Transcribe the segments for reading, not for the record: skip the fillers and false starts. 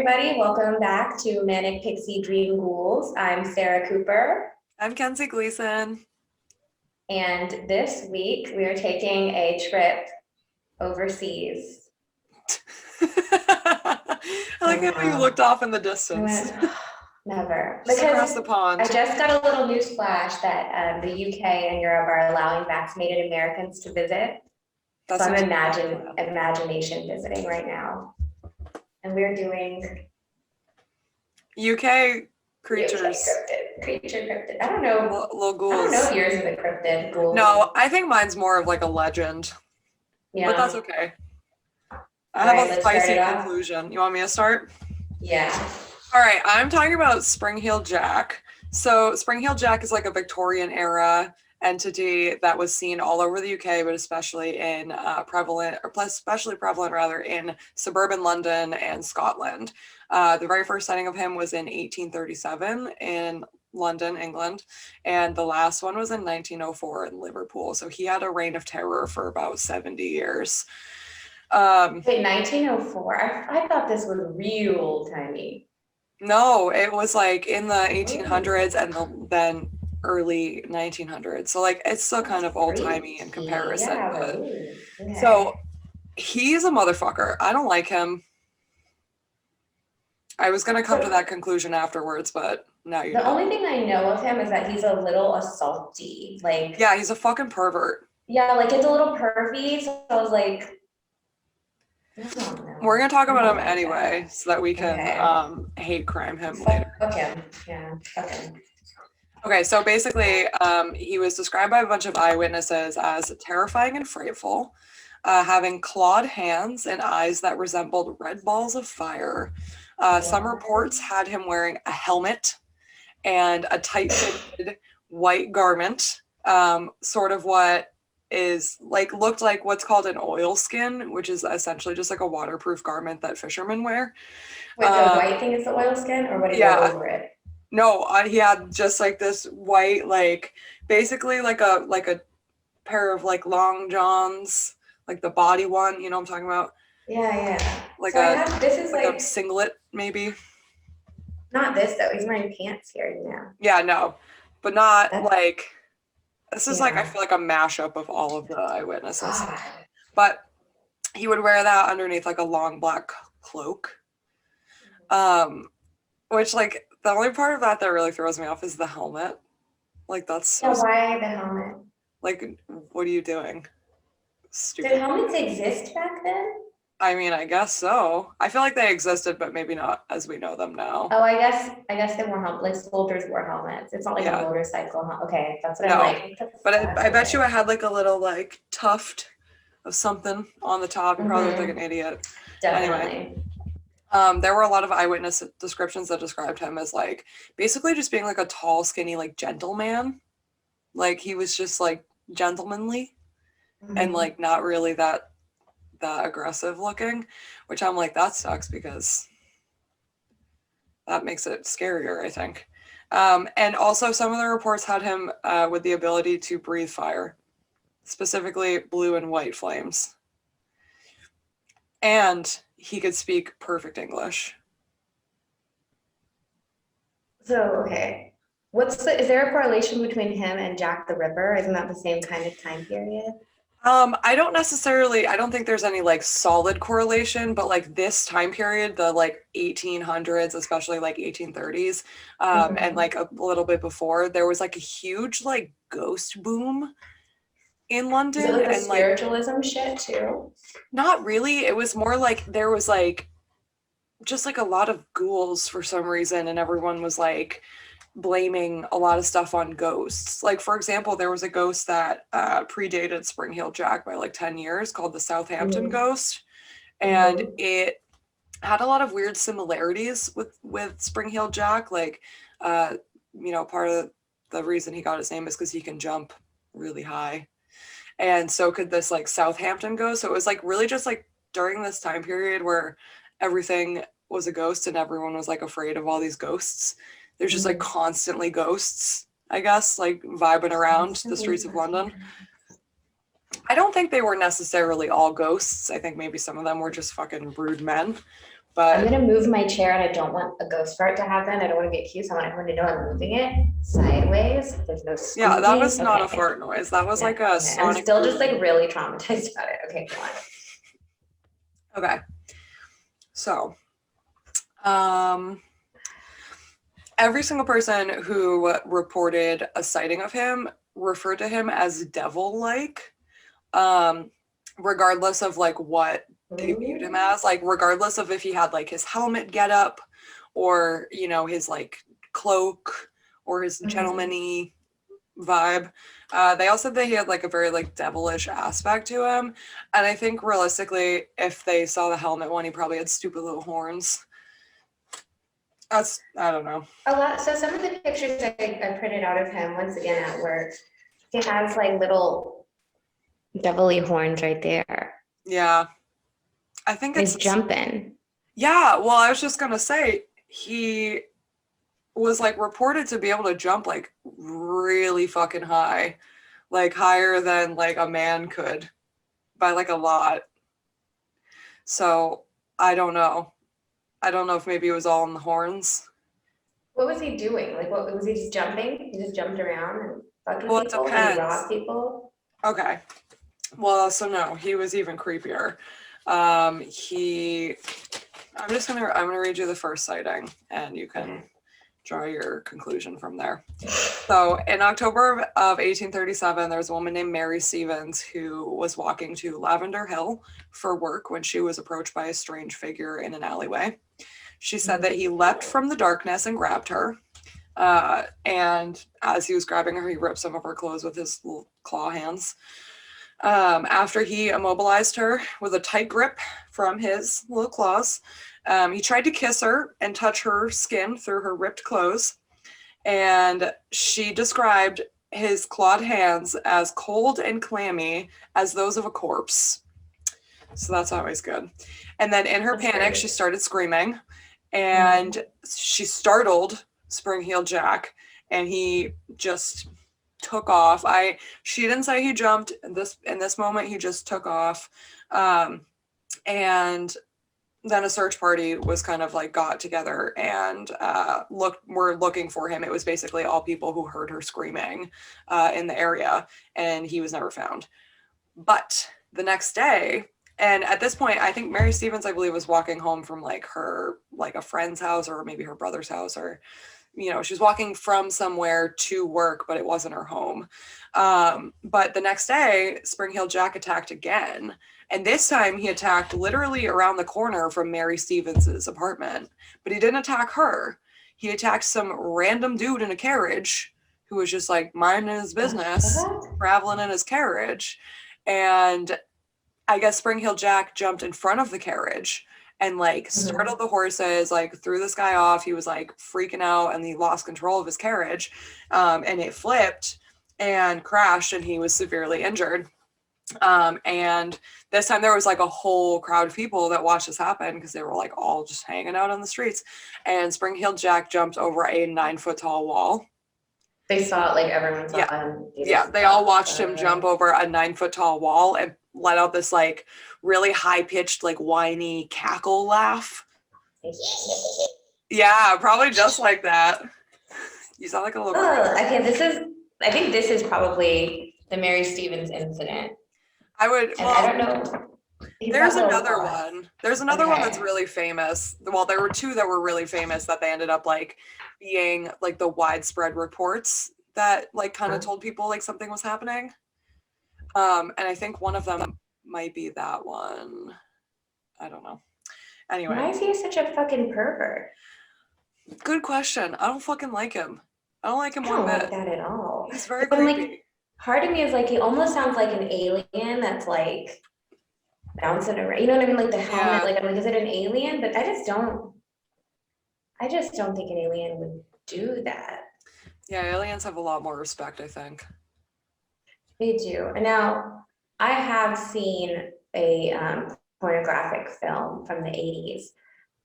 everybody. Welcome back to Manic Pixie Dream Ghouls. I'm Sarah Cooper. I'm Kenzie Gleason. And this week we are taking a trip overseas. I like how you looked off in the I distance. went, never. Just across Because the pond. I just got a little news flash that the UK and Europe are allowing vaccinated Americans to visit. That's so I'm imagination visiting right now. And we're doing UK creatures. Creature cryptid. I don't know. Little ghouls. I don't know yours is a cryptid ghoul. No, I think mine's more of like a legend. Yeah. But that's okay. I have a spicy conclusion. You want me to start? Yeah. All right, I'm talking about Spring-Heeled Jack. So Spring-Heeled Jack is like a Victorian era entity that was seen all over the UK, but especially prevalent in suburban London and Scotland. The very first sighting of him was in 1837 in London, England, and the last one was in 1904 in Liverpool. So he had a reign of terror for about 70 years. Wait, 1904? I thought this was real old timey. No, it was like in the 1800s and then early 1900s. So like it's still kind of old timey in comparison. Yeah, but okay. So he's a motherfucker. I don't like him. I was gonna come to that conclusion afterwards, but now you know. The only thing I know of him is that he's a little assaulty. Like, yeah, he's a fucking pervert. Yeah, like it's a little pervy. So I was like, we're gonna talk about him anyway, so that we can hate crime him later. Fuck him. Yeah, fuck him. Okay, so basically, he was described by a bunch of eyewitnesses as terrifying and frightful, having clawed hands and eyes that resembled red balls of fire. Some reports had him wearing a helmet and a tight-fitted white garment, sort of what is like looked like what's called an oilskin, which is essentially just like a waterproof garment that fishermen wear. Wait, the white thing is the oilskin, or what do you go over it? No, he had just like this white, like basically like a pair of like long johns, like the body one. You know what I'm talking about? Yeah. Like so this is like a singlet, maybe. Not this though. He's wearing pants here now. Yeah, no, but not like. This is like, I feel like a mashup of all of the eyewitnesses. God. But he would wear that underneath like a long black cloak. Which like the only part of that really throws me off is the helmet. Like that's so why the helmet? Like, what are you doing? Stupid. Did helmets exist back then? I mean, I guess so. I feel like they existed, but maybe not as we know them now. Oh, I guess they wore helmets. Like soldiers wore helmets. It's not like a motorcycle helmet. Okay, that's what I'm like. But I bet you I had like a little like tuft of something on the top. You probably looked like an idiot. Definitely. Anyway, there were a lot of eyewitness descriptions that described him as like basically just being like a tall, skinny, like gentleman. Like he was just like gentlemanly and like not really that aggressive looking, which I'm like, that sucks because that makes it scarier, I think. And also some of the reports had him with the ability to breathe fire, specifically blue and white flames. And he could speak perfect English. So, okay. Is there a correlation between him and Jack the Ripper? Isn't that the same kind of time period? I don't think there's any like solid correlation, but like this time period, the like 1800s, especially like 1830s, and like a little bit before, there was like a huge like ghost boom in London. Is it like a spiritualism shit too? Not really. It was more like there was like just like a lot of ghouls for some reason, and everyone was like blaming a lot of stuff on ghosts. Like, for example, there was a ghost that predated Spring-Heeled Jack by like 10 years called the Southampton ghost. And it had a lot of weird similarities with Spring-Heeled Jack. Like, part of the reason he got his name is because he can jump really high. And so could this like Southampton ghost. So it was like really just like during this time period where everything was a ghost and everyone was like afraid of all these ghosts. There's just like constantly ghosts, I guess, like vibing around the streets of London. I don't think they were necessarily all ghosts. I think maybe some of them were just fucking rude men. But I'm gonna move my chair and I don't want a ghost fart to happen. I don't want to get accused. I want everyone to know I'm moving it sideways. There's no yeah, that was squeaking. not a Okay. fart noise. That was Yeah, like a okay. I'm sonic still just boom. like really traumatized about it. Okay, go on. Okay. So, um, every single person who reported a sighting of him referred to him as devil-like, regardless of like what they viewed him as, like regardless of if he had like his helmet get up or, you know, his like cloak or his gentleman-y vibe. They all said that he had like a very like devilish aspect to him. And I think realistically, if they saw the helmet one, he probably had stupid little horns. I don't know. A lot. So some of the pictures I printed out of him once again at work, he has like little devilly horns right there. Yeah. I think He's it's jumping. yeah, well, I was just gonna say he was like reported to be able to jump like really fucking high, like higher than like a man could by like a lot. So I don't know. I don't know if maybe it was all in the horns. What was he doing? Like, what was he just jumping? He just jumped around and fucking Well, it people? Did he depends. rob people? Okay. Well, so no, he was even creepier. He I'm gonna read you the first sighting and you can draw your conclusion from there. So in October of 1837, there was a woman named Mary Stevens who was walking to Lavender Hill for work when she was approached by a strange figure in an alleyway. She said that he leapt from the darkness and grabbed her. And as he was grabbing her, he ripped some of her clothes with his little claw hands. After he immobilized her with a tight grip from his little claws, he tried to kiss her and touch her skin through her ripped clothes. And she described his clawed hands as cold and clammy as those of a corpse. So that's always good. And then in her panic, she started screaming and she startled Spring-Heeled Jack and he just took off. She didn't say he jumped in this moment, he just took off. And then a search party was kind of like got together and were looking for him. It was basically all people who heard her screaming in the area, and he was never found. But the next day, and at this point, I think Mary Stevens, I believe, was walking home from like a friend's house or maybe her brother's house, or she was walking from somewhere to work, but it wasn't her home. But the next day, Spring-Heeled Jack attacked again. And this time he attacked literally around the corner from Mary Stevens's apartment. But he didn't attack her. He attacked some random dude in a carriage who was just like minding his business, traveling in his carriage. And I guess Spring-Heeled Jack jumped in front of the carriage and like startled the horses, like threw this guy off. He was like freaking out and he lost control of his carriage. And it flipped and crashed and he was severely injured. And this time there was like a whole crowd of people that watched this happen because they were like all just hanging out on the streets. And Spring-Heeled Jack jumped over a 9-foot tall wall. They saw it, like everyone saw him. Yeah, they all watched him jump over a 9-foot tall wall and let out this like really high pitched, like whiny cackle laugh. Yeah, probably just like that. You sound like a little. Okay, I think this is probably the Mary Stevens incident. I don't know. There's another one. There's another one that's really famous. Well, there were two that were really famous that they ended up like being like the widespread reports that like kind of told people like something was happening. And I think one of them might be that one. I don't know. Anyway. Why is he such a fucking pervert? Good question. I don't fucking like him. I don't like him one bit. I don't like that at all. He's very creepy. Like, part of me is like, he almost sounds like an alien that's like bouncing around. You know what I mean? Like the helmet, like I'm like, is it an alien? But I just don't think an alien would do that. Yeah, aliens have a lot more respect, I think. They do. And now I have seen a pornographic film from the 80s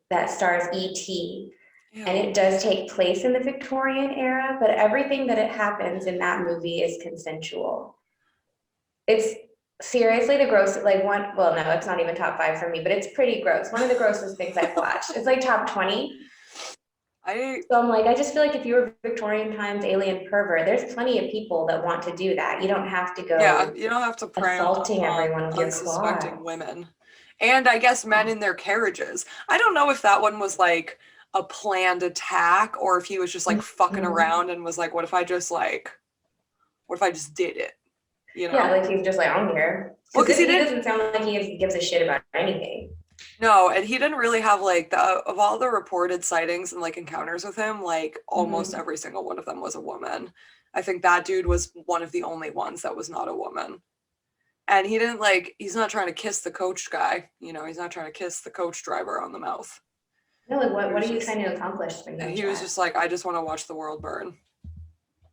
that stars E.T. And it does take place in the Victorian era, but everything that it happens in that movie is consensual. It's seriously, the gross, like one, well, no, it's not even top 5 for me, but it's pretty gross. One of the grossest things I've watched. It's like top 20. I So I'm like, I just feel like if you were Victorian times alien pervert, there's plenty of people that want to do that. You don't have to Yeah, go you don't have to prey assaulting upon everyone with your unsuspecting claws. women. And I guess men in their carriages. I don't know if that one was like a planned attack or if he was just like fucking Mhm. around and was like, what if I just did it? You Yeah, know? like he's just like, I'm here. Well, Because because he he didn't doesn't sound like gives a shit about anything. no, and he didn't really have like of all the reported sightings and like encounters with him, like almost Mhm. every single one of them was a woman. I think that dude was one of the only ones that was not a woman. And he didn't like, he's not trying to kiss the coach guy, he's not trying to kiss the coach driver on the mouth. No, like He what was are you just, trying to accomplish, Spring he was Jack? just like, I just want to watch the world burn.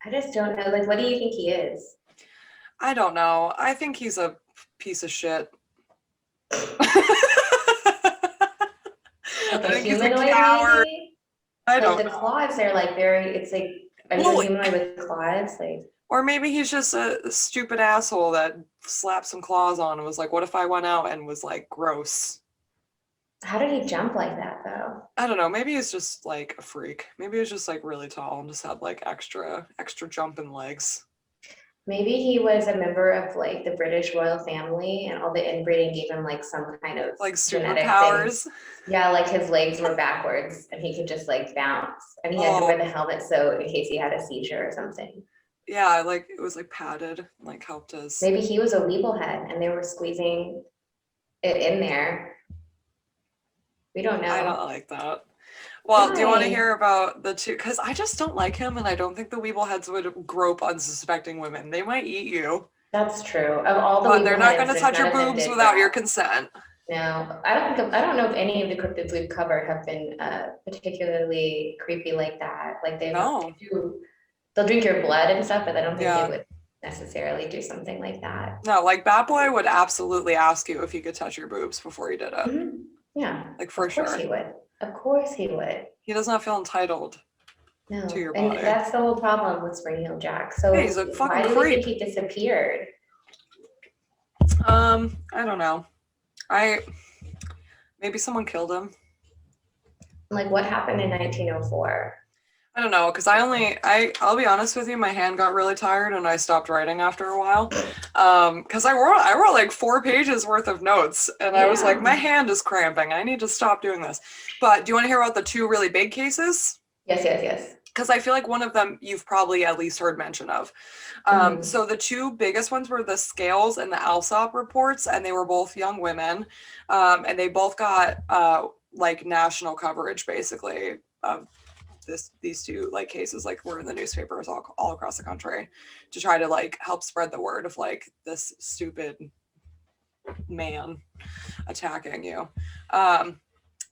I just don't know. Like, what do you think he is? I don't know. I think he's a piece of shit. I Like a think he's a humanoid, coward. maybe? I Like don't the know. claws are like very, it's like, are you a Well, humanoid with claws? Like, or maybe he's just a stupid asshole that slapped some claws on and was like, what if I went out and was like gross? how did he jump like that though? I don't know. Maybe he's just like a freak. Maybe he's just like really tall and just had like extra jumping legs. Maybe he was a member of like the British royal family and all the inbreeding gave him like some kind of Like genetic thing. superpowers. Yeah, like his legs were backwards and he could just like bounce. And he had to wear Oh, the helmet so in case he had a seizure or something. yeah, like it was like padded, like helped us. Maybe he was a Weeblehead and they were squeezing it in there. We don't I don't know. like that. Well, do you want to Why? hear about the two? Because I just don't like him, and I don't think the Weebleheads would grope unsuspecting women. They might eat you, That's true. Of all the but they're not going Weebleheads, to there's touch none your of them boobs did without your that. consent. No, I don't know if any of the cryptids we've covered have been particularly creepy like that. Like No. they'll drink your blood and stuff, but I don't think they Yeah. would necessarily do something like that. No, like Bat Boy would absolutely ask you if he could touch your boobs before he did it. Mhm. Yeah, Like of for course sure. he would. Of course he would. He does not feel entitled to No, your and body. that's the whole problem with Spring Heel Jack. Yeah, So he's a why fucking do we think creep. he disappeared? I don't know. Maybe someone killed him. Like what happened in 1904? I don't know, because I'll be honest with you, my hand got really tired and I stopped writing after a while. Because I wrote like 4 pages worth of notes and I was like, my Yeah. hand is cramping. I need to stop doing this. But do you want to hear about the 2 really big cases? Yes. Because I feel like one of them you've probably at least heard mention of. Mhm. So the 2 biggest ones were the Scales and the Alsop reports, and they were both young women. And they both got like national coverage basically of these 2 like cases, like were in the newspapers all across the country to try to like help spread the word of like this stupid man attacking you.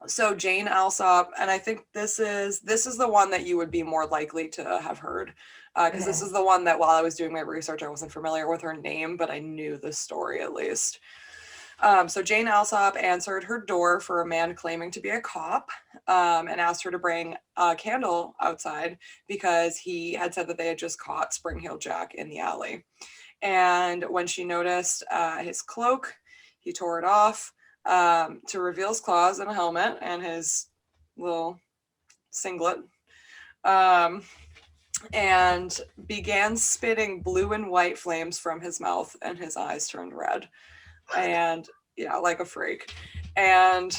So Jane Alsop, and I think this is the one that you would be more likely to have heard, because this Okay. is the one that while I was doing my research, I wasn't familiar with her name, but I knew the story at least. So Jane Alsop answered her door for a man claiming to be a cop, and asked her to bring a candle outside because he had said that they had just caught Spring Heel Jack in the alley. And when she noticed his cloak, he tore it off to reveal his claws and a helmet and his little singlet, and began spitting blue and white flames from his mouth, and his eyes turned red. And yeah, like a freak. And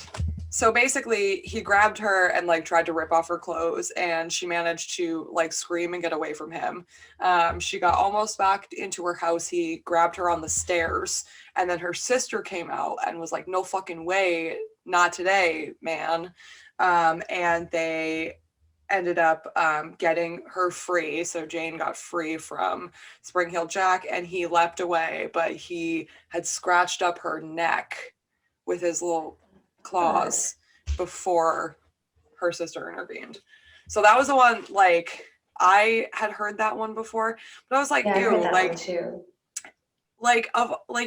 so basically he grabbed her and like tried to rip off her clothes, and she managed to like scream and get away from him. She got almost back into her house. He grabbed her on the stairs, and then her sister came out and was like, no fucking way, not today, man. And they ended up getting her free. So Jane got free from Spring Heel Jack, and he leapt away, but he had scratched up her neck with his little claws before her sister intervened. So that was the one, like, I had heard that one before, but I was like, Yeah, I've heard ew, that one too. like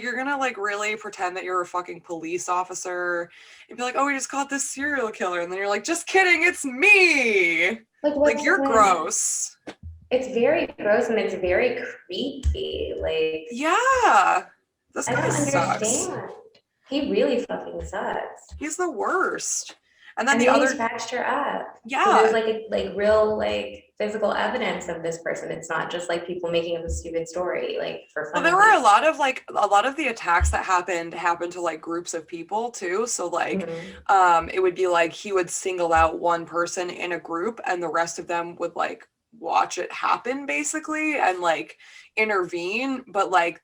you're gonna like really pretend that you're a fucking police officer and be like, oh, we just caught this serial killer, and then you're like, just kidding, it's me. Like Like, what's the you're point? gross. It's very gross and it's very creepy. Like Yeah. This I guy don't sucks. understand. He really fucking sucks. He's the worst. And then And the then he other, scratched her up. So there's yeah. real physical evidence of this person. It's not just like people making up a stupid story like for Well, fun there of were a these. lot of the attacks that happened to like groups of people too. So like, Mhm. it would be like he would single out one person in a group, and the rest of them would like watch it happen basically and like intervene. But like,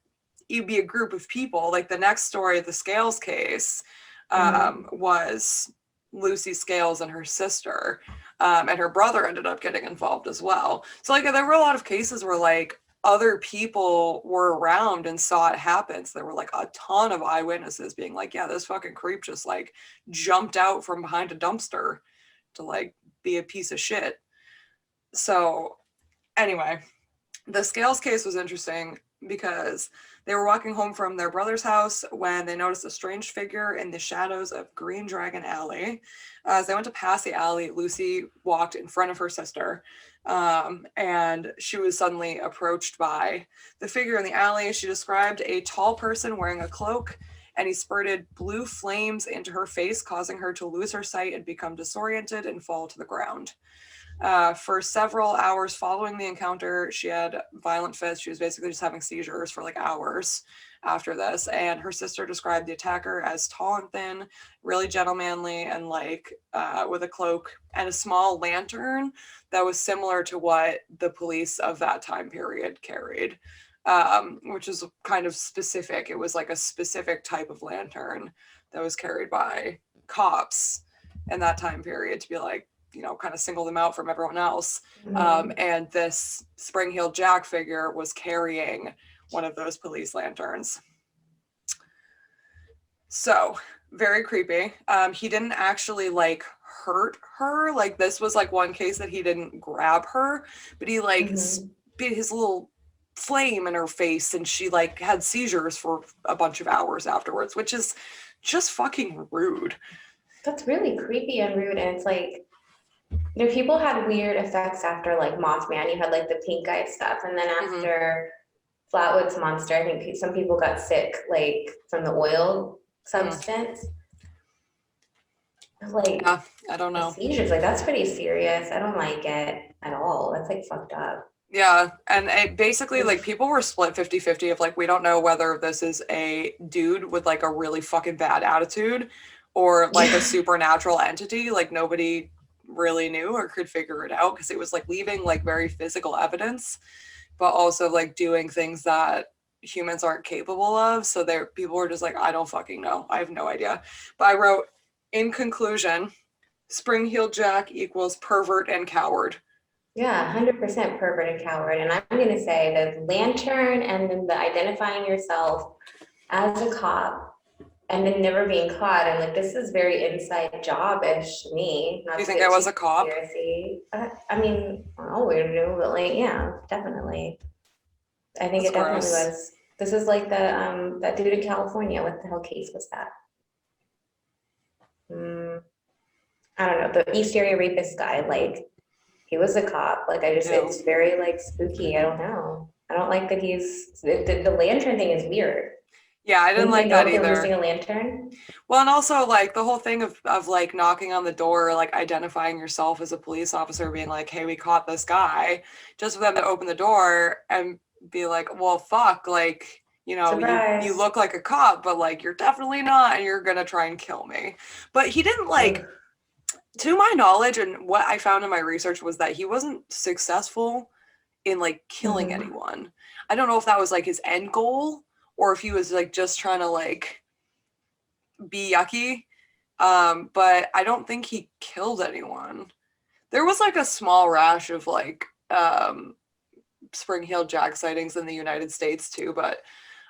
it'd be a group of people. Like the next story, the Scales case, Mhm. was Lucy Scales and her sister. And her brother ended up getting involved as well. So like there were a lot of cases where like other people were around and saw it happen. So there were like a ton of eyewitnesses being like, yeah, this fucking creep just like jumped out from behind a dumpster to like be a piece of shit. So anyway, the Scales case was interesting because they were walking home from their brother's house when they noticed a strange figure in the shadows of Green Dragon Alley. As they went to pass the alley, Lucy walked in front of her sister, and she was suddenly approached by the figure in the alley. She described a tall person wearing a cloak, and he spurted blue flames into her face, causing her to lose her sight and become disoriented and fall to the ground. For several hours following the encounter, she had violent fits. She was basically just having seizures for like hours after this. And her sister described the attacker as tall and thin, really gentlemanly, and like with a cloak and a small lantern that was similar to what the police of that time period carried, which is kind of specific. It was like a specific type of lantern that was carried by cops in that time period to be like, kind of single them out from everyone else. Mhm. And this Spring-Heeled Jack figure was carrying one of those police lanterns. So very creepy. He didn't actually like hurt her. Like this was like one case that he didn't grab her, but he like Mhm. spit his little flame in her face, and she like had seizures for a bunch of hours afterwards, which is just fucking rude. That's really creepy and rude. And it's like, people had weird effects after like Mothman. You had like the pink eye stuff. And then Mm-hmm. after Flatwoods Monster, I think some people got sick like from the oil Mm. substance. Like Yeah, I don't a know. seizures, like that's pretty serious. I don't like it at all. That's like fucked up. Yeah, and it basically like people were split 50-50 of like we don't know whether this is a dude with like a really fucking bad attitude or like a Yeah. supernatural entity. Like nobody really knew or could figure it out because it was like leaving like very physical evidence, but also like doing things that humans aren't capable of. So there people were just like, I don't fucking know. I have no idea. But I wrote, in conclusion, Spring-Heeled Jack equals pervert and coward. Yeah, 100% pervert and coward. And I'm gonna say the lantern and then the identifying yourself as a cop and then never being caught. And like this is very inside job-ish to me, Do not you to think I get too was a cop? conspiracy. I mean, I don't know, weird, but like, yeah, definitely. I think That's it definitely gross. was. This is like the that dude in California. What the hell case was that? Mm, I don't know. The East Area rapist guy, like he was a cop. Like I just, Ew. it's very like spooky. I don't know. I don't like that the lantern thing is weird. Yeah, I didn't Wouldn't they like know that if they were missing either. a lantern? Well, and also like the whole thing of like knocking on the door, like identifying yourself as a police officer, being like, hey, we caught this guy, just for them to open the door and be like, well, fuck, like, you Surprise. look like a cop, but like you're definitely not, and you're gonna try and kill me. But he didn't like, Ugh. to my knowledge, and what I found in my research was that he wasn't successful in like killing Mhm. anyone. I don't know if that was like his end goal or if he was like just trying to like be yucky. But I don't think he killed anyone. There was like a small rash of like Spring-Heeled Jack sightings in the United States too, but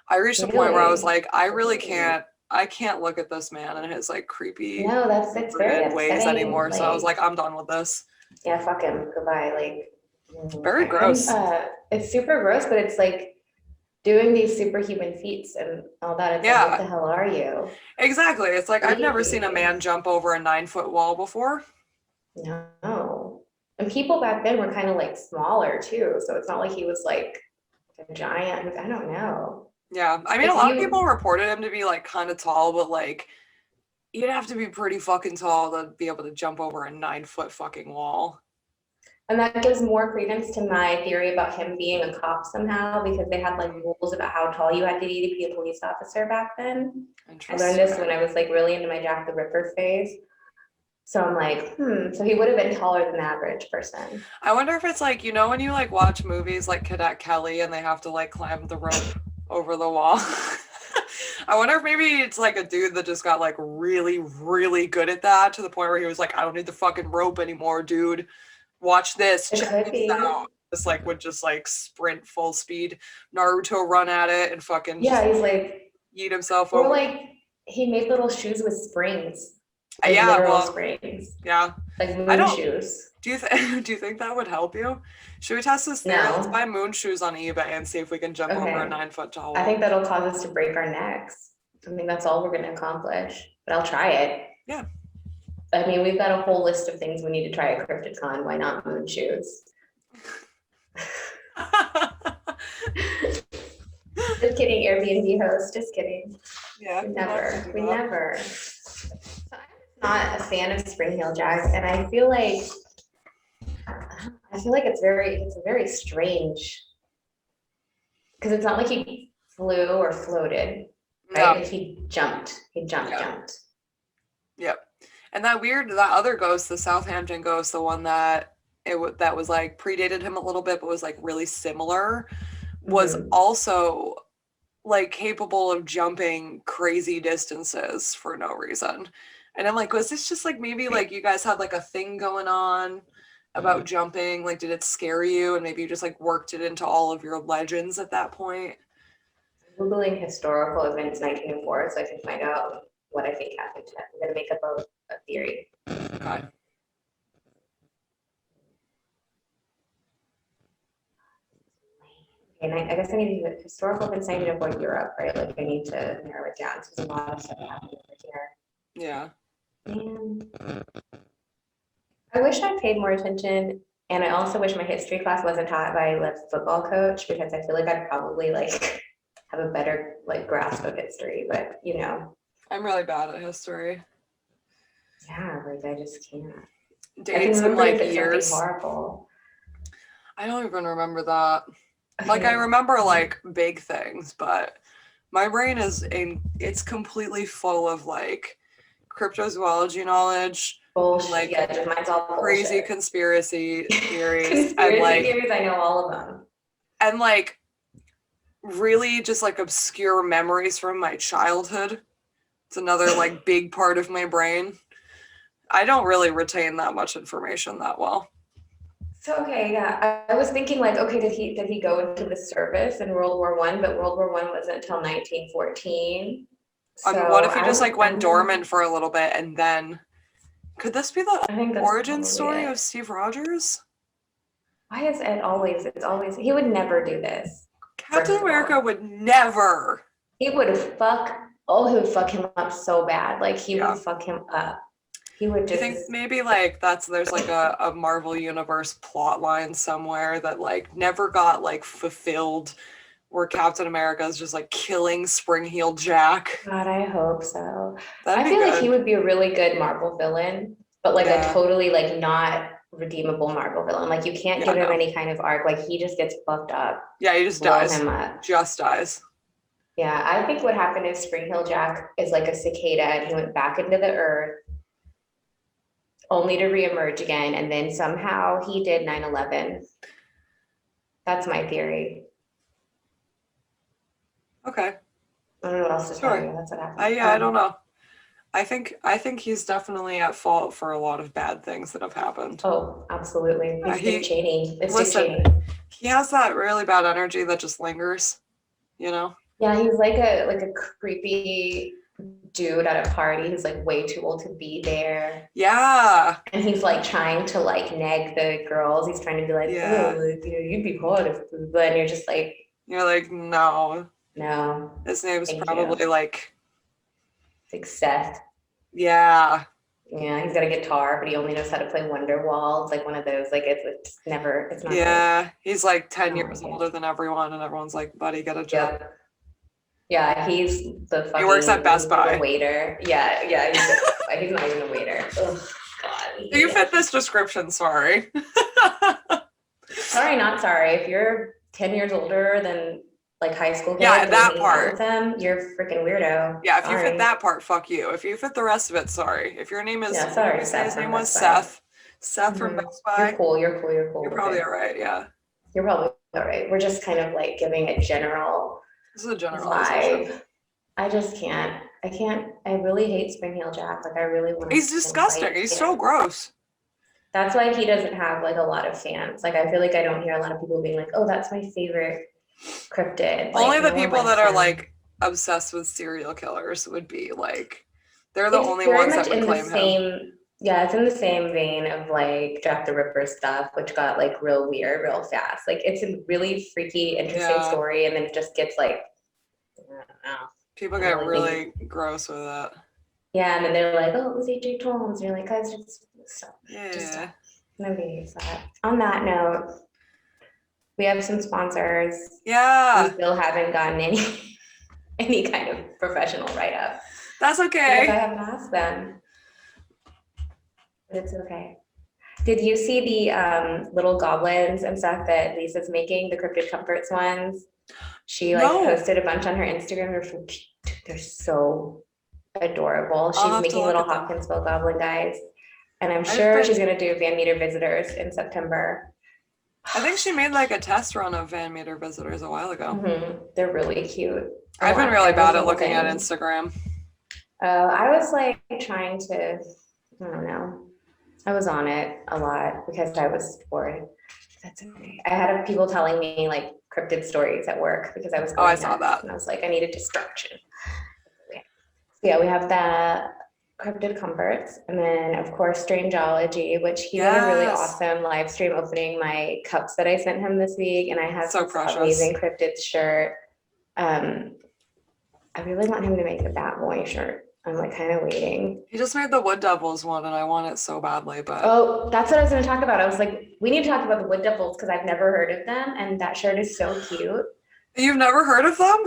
I reached a point where I was Really? like, I really can't. I can't look at this man and his like creepy, No, it's very perverted ways upsetting. anymore. So I was Like, like, I'm done with this. yeah, fuck him. Goodbye. Like, Very and gross. it's super gross, but it's like doing these superhuman feats and all that. It's like, what Yeah, the hell are you? exactly. It's like I've never seen a Creepy. man jump over a 9-foot wall before. No. And people back then were kind of like smaller too. So it's not like he was like a giant. I don't know. Yeah. I mean, a lot of people reported him to be like kind of tall, but like you'd have to be pretty fucking tall to be able to jump over a 9-foot fucking wall. And that gives more credence to my theory about him being a cop somehow, because they had like rules about how tall you had to be a police officer back then. I learned this when I was like really into my Jack the Ripper phase. So I'm like, so he would have been taller than the average person. I wonder if it's like, you know, when you like watch movies like Cadet Kelly and they have to like climb the rope over the wall. I wonder if maybe it's like a dude that just got like really, really good at that to the point where he was like, I don't need the fucking rope anymore, dude. Watch this. Check this out. Just like would just like sprint full speed, Naruto run at it and fucking he's like eat himself or over. like he made little shoes with springs. Like literal springs. Yeah. Like moon shoes. Do you think that would help you? Should we test this theory? No. Let's buy moon shoes on eBay and see if we can jump over a 9-foot tall wall. I think that'll cause us to break our necks. I think that's all we're gonna accomplish. But I'll try it. Yeah. I mean, we've got a whole list of things we need to try at CryptoCon. Why not moon shoes? Just kidding, Airbnb host. Just kidding. Yeah. We never. So I'm not a fan of Spring Heel Jack, and I feel like it's a very strange, because it's not like he flew or floated, right? Like he jumped. Jumped. Yep. And that other ghost, the Southampton ghost, the one that was like predated him a little bit, but was like really similar, was also like capable of jumping crazy distances for no reason. And I'm like, was this just like maybe like you guys had like a thing going on about jumping? Like, did it scare you? And maybe you just like worked it into all of your legends at that point? I'm Googling historical events 1904 so I can find out what I think happened to them. I'm going to make up a theory. Okay. And I guess I need to do historical events 1904 Europe, right? Like I need to narrow it down. So there's a lot of stuff happening over here. Yeah. And I wish I paid more attention, and I also wish my history class wasn't taught by a football coach, because I feel like I'd probably like have a better like grasp of history. But you know, I'm really bad at history. Yeah, like I just can't. Dates in like years. Horrible. I don't even remember that. Like I remember like big things, but my brain it's completely full of like cryptozoology knowledge, bullshit. Like mine's all crazy bullshit. Conspiracy theories. Conspiracy theories, I know all of them. And like really just like obscure memories from my childhood. It's another like big part of my brain. I don't really retain that much information that well. So I was thinking like, okay, did he go into the service in World War I? But World War I wasn't until 1914. I mean, what if he just like went dormant for a little bit and then could this be the origin story of Steve Rogers? Why is it's always he would never do this. Captain America would never. He would fuck him up so bad. Like he would fuck him up. He would just. I think maybe like there's like a Marvel Universe plot line somewhere that like never got like fulfilled, where Captain America is just like killing Spring-Heeled Jack. God, I hope so. I feel like he would be a really good Marvel villain, but like a totally like not redeemable Marvel villain. Like you can't give him any kind of arc. Like he just gets fucked up. Yeah, he just dies. Him up. Just dies. Yeah, I think what happened is Spring-Heeled Jack is like a cicada and he went back into the earth only to reemerge again, and then somehow he did 9/11. That's my theory. Okay. I don't know what else to tell you. That's what happened. I don't know. I think he's definitely at fault for a lot of bad things that have happened. Oh, absolutely. It's Dick Cheney. Dick Cheney. He has that really bad energy that just lingers, you know? Yeah, he's like a creepy dude at a party who's like way too old to be there. Yeah. And he's like trying to like nag the girls. He's trying to be like, oh, like, you know, you'd be hot if, but and you're like, no. His name's probably like Seth. Yeah. Yeah, he's got a guitar, but he only knows how to play Wonderwall. It's like one of those, like it's not. Yeah, he's like 10 years older than everyone, and everyone's like, buddy, get a job. Yep. Yeah, he's the fucking He works at Best Buy. waiter. Yeah, he's not even a waiter. Oh God. You fit this description, sorry. Sorry, not sorry. If you're 10 years older than like high school kids, yeah, and that hanging out part with them, you're a freaking weirdo. Yeah, if sorry. you fit that part, fuck you. If you fit the rest of it, sorry. If your name is, yeah, sorry, what did you say his name was? Seth. Seth from Best Buy. You're cool. You're You're probably all right. Yeah. You're probably all right. We're just kind of like giving a general. This is a generalization. Vibe. I just can't. I really hate Spring Heel Jack. Like I really want to. He's disgusting. He's so gross. That's why he doesn't have like a lot of fans. Like I feel like I don't hear a lot of people being like, "Oh, that's my favorite cryptid." Like, only the people that are like obsessed with serial killers would be like, they're the only ones that would claim him. Yeah, it's in the same vein of like Jack the Ripper stuff, which got like real weird real fast. Like it's a really freaky, interesting story, and then it just gets like, I don't know. People get really gross with that. Yeah, and then they're like, "Oh, it was AJ Tomes." And you're like, "Guys, just stop." Yeah. Just stop. Nobody needs that. On that note, we have some sponsors. Yeah. We still haven't gotten any kind of professional write-up. That's okay. Because I haven't asked them. It's okay. Did you see the little goblins and stuff that Lisa's making, the Cryptid Comforts ones? She like posted a bunch on her Instagram. They're so adorable. She's making little Hopkinsville goblin guys. And I'm sure she's gonna do Van Meter Visitors in September. I think she made like a test run of Van Meter Visitors a while ago. They're really cute. I've been really bad at looking at Instagram. I was like trying to, I don't know. I was on it a lot because I was bored. That's okay. I had people telling me like cryptid stories at work because I was. I saw that. And I was like, I need a distraction. Okay. So yeah, we have the Cryptid Comforts, and then of course Strangeology, which he did a really awesome live stream opening my cups that I sent him this week, and I have this amazing cryptid shirt. I really want him to make the Bat Boy shirt. I'm like kind of waiting. He just made the Wood Devils one, and I want it so badly, but oh, that's what I was going to talk about. I was like, we need to talk about the Wood Devils because I've never heard of them, and that shirt is so cute. You've never heard of them?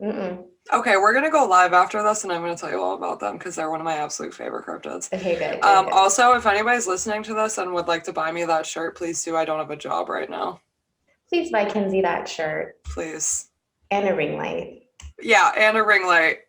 Mm-mm. Okay, we're gonna go live after this, and I'm gonna tell you all about them because they're one of my absolute favorite cryptids. Okay, good. Also, if anybody's listening to this and would like to buy me that shirt, please do. I don't have a job right now. Please buy Kinsey that shirt. Please. And a ring light. Yeah, and a ring light.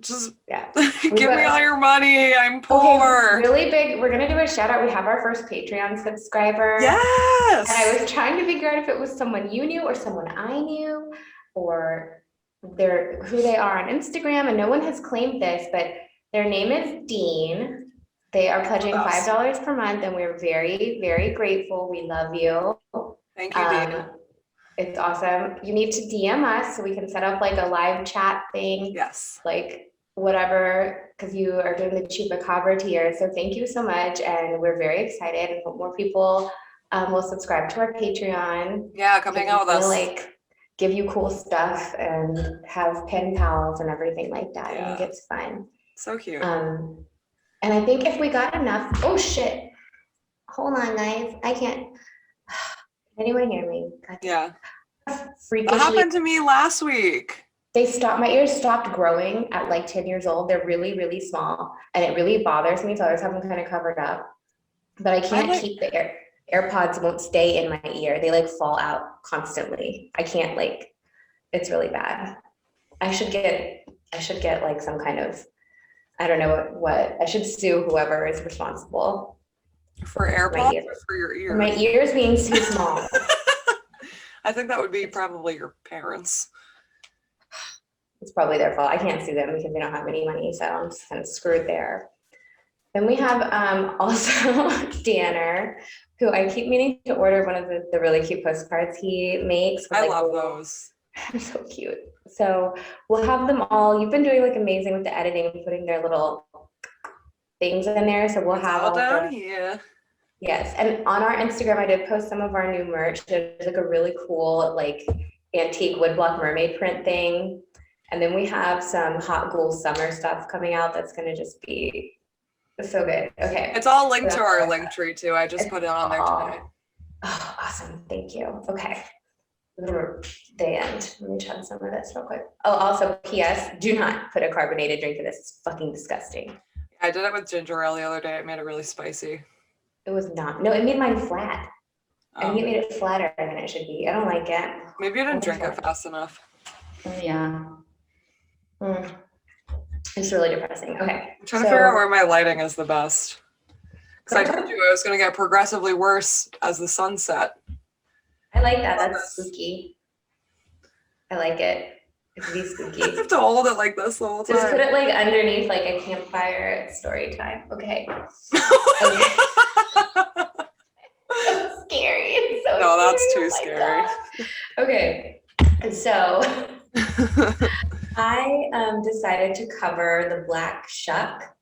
Just give me all your money. I'm poor. Okay, really big. We're gonna do a shout out. We have our first Patreon subscriber. Yes. And I was trying to figure out if it was someone you knew or someone I knew or who they are on Instagram, and no one has claimed this, but their name is Dean. They are pledging $5 per month, and we're very, very grateful. We love you. Thank you, Dean. It's awesome. You need to DM us so we can set up like a live chat thing. Yes. Like whatever, because you are doing the Chupacabra tier. So thank you so much, and we're very excited. And hope more people will subscribe to our Patreon. Yeah, come hang out with us. Like give you cool stuff and have pen pals and everything like that. Yeah. I think it's fun. So cute. And I think if we got enough, oh shit. Hold on, guys. I can't. Can anyone hear me? Yeah. What happened to me last week? My ears stopped growing at like 10 years old. They're really, really small. And it really bothers me. So I always have them kind of covered up. But I can't keep the AirPods won't stay in my ear. They like fall out constantly. I can't it's really bad. I should get like some kind of, I don't know what I should sue whoever is responsible. For AirPods or for your ears? For my ears being too small. I think that would be probably your parents. It's probably their fault. I can't sue them because they don't have any money, so I'm just kind of screwed there. Then we have also Danner, who I keep meaning to order one of the really cute postcards he makes. I love those. They're so cute. So we'll have them all. You've been doing like amazing with the editing and putting their little things in there. So we'll have all down here. Yes, and on our Instagram, I did post some of our new merch. There's like a really cool like antique woodblock mermaid print thing. And then we have some Hot Ghouls summer stuff coming out that's going to just be so good. Okay. It's all linked to our link tree too. I just put it on there today. Oh, awesome. Thank you. Okay. the end. Let me chug some of this real quick. Oh, also, P.S. Do not put a carbonated drink in this. It's fucking disgusting. I did it with ginger ale the other day. It made it really spicy. It was not. No, it made mine flat. I think it Oh, made it flatter than it should be. I don't like it. maybe I didn't drink it fast enough. Yeah. It's really depressing. Okay. I'm trying to figure out where my lighting is the best. Because I told you it was going to get progressively worse as the sun set. I like that. That's spooky. I like it. It could be spooky. I have to hold it like this the whole time. Just put it like underneath like a campfire at story time. Okay. Okay. So scary. It's so No, that's too scary. scary. Okay. So I decided to cover the Black Shuck,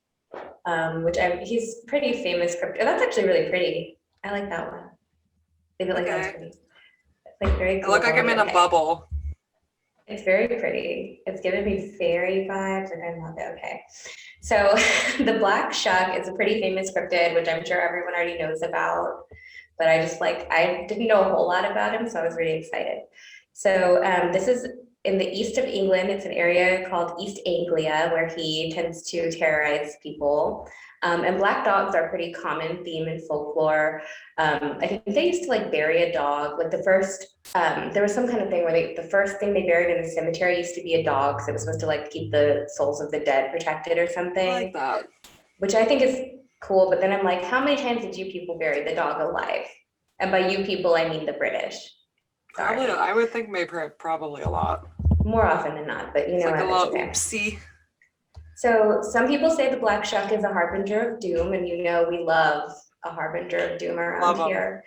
he's pretty famous crypto. That's actually really pretty. I like that one. I feel like that's pretty. It's like very cool. I look like I'm in a bubble. It's very pretty. It's giving me fairy vibes and I love it. Okay. So the Black Shuck is a pretty famous cryptid, which I'm sure everyone already knows about. But I didn't know a whole lot about him, so I was really excited. So this is in the east of England. It's an area called East Anglia where he tends to terrorize people. And black dogs are a pretty common theme in folklore. I think they used to like bury a dog. Like there was some kind of thing where the first thing they buried in the cemetery used to be a dog. So it was supposed to like keep the souls of the dead protected or something. I like that. Which I think is cool. But then I'm like, how many times did you people bury the dog alive? And by you people, I mean the British. Sorry. Probably, I would think maybe probably a lot. More often than not, but you know, like a little oopsie. So some people say the Black Shuck is a harbinger of doom, and you know we love a harbinger of doom around here.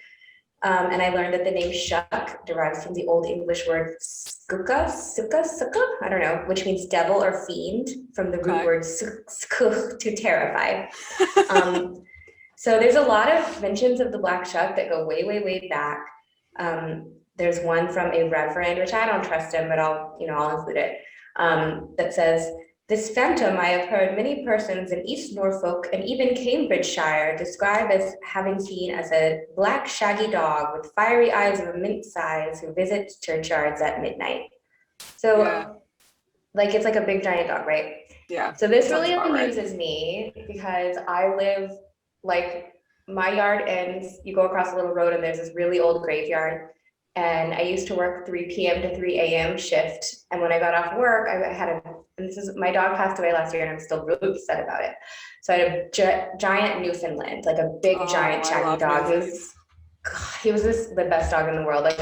And I learned that the name Shuck derives from the Old English word suka, I don't know, which means devil or fiend, from the root word suk, to terrify. So there's a lot of mentions of the Black Shuck that go way, way, way back. There's one from a reverend, which I don't trust him, but I'll include it, that says, "This phantom I have heard many persons in East Norfolk and even Cambridgeshire describe as having seen as a black shaggy dog with fiery eyes of immense size who visits churchyards at midnight." So like it's like a big giant dog, right? Yeah. So this really amuses me because I live like my yard ends, you go across a little road and there's this really old graveyard. And I used to work 3 p.m. to 3 a.m. shift. And when I got off work, my dog passed away last year and I'm still really upset about it. So I had a giant Newfoundland, like a big, giant, shaggy dog. He was the best dog in the world. Like